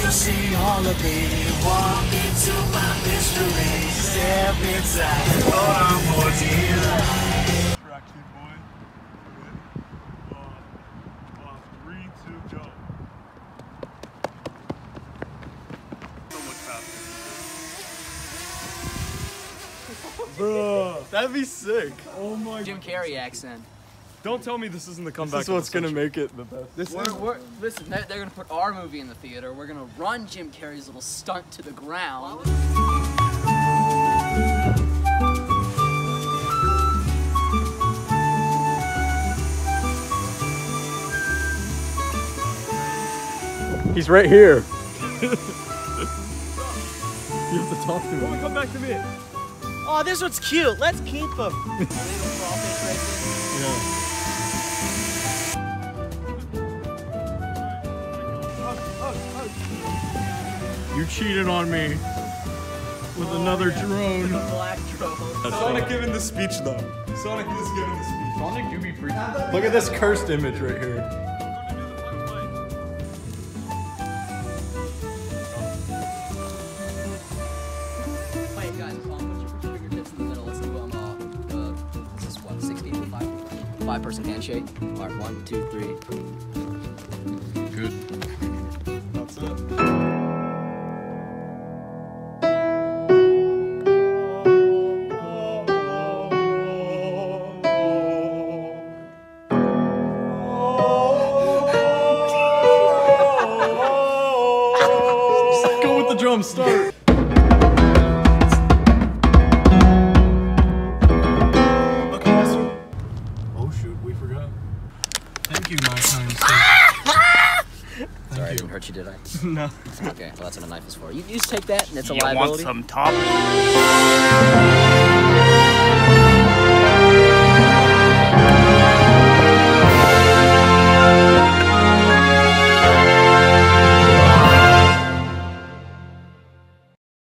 you see all of me. Walk into my mystery. Step inside. Oh, I'm more dear. Rocky boy. With 3, 2, go. Bruh, that'd be sick. Oh my. Jim Carrey accent. Don't tell me this isn't the comeback. This is what's gonna make it the best. Listen, they're gonna put our movie in the theater. We're gonna run Jim Carrey's little stunt to the ground. He's right here. You have to talk to him. Come back to me. Oh, this one's cute. Let's keep him. Yeah. You cheated on me with another drone. Black drone. Sonic giving the speech though. Sonic is giving the speech. Sonic do be pretty. Look at this cursed image right here. Wait, guys, put your fingertips in the middle. Let's do this is what, 60 to 5-person handshake. All right, 1, 2, 3. Good. That's it. Go with the drum, start. Oh shoot, we forgot. Thank you, my kind sir. Sorry, I didn't hurt you, did I? No. Okay, well that's what a knife is for. You just take that and it's a You want liability. some top?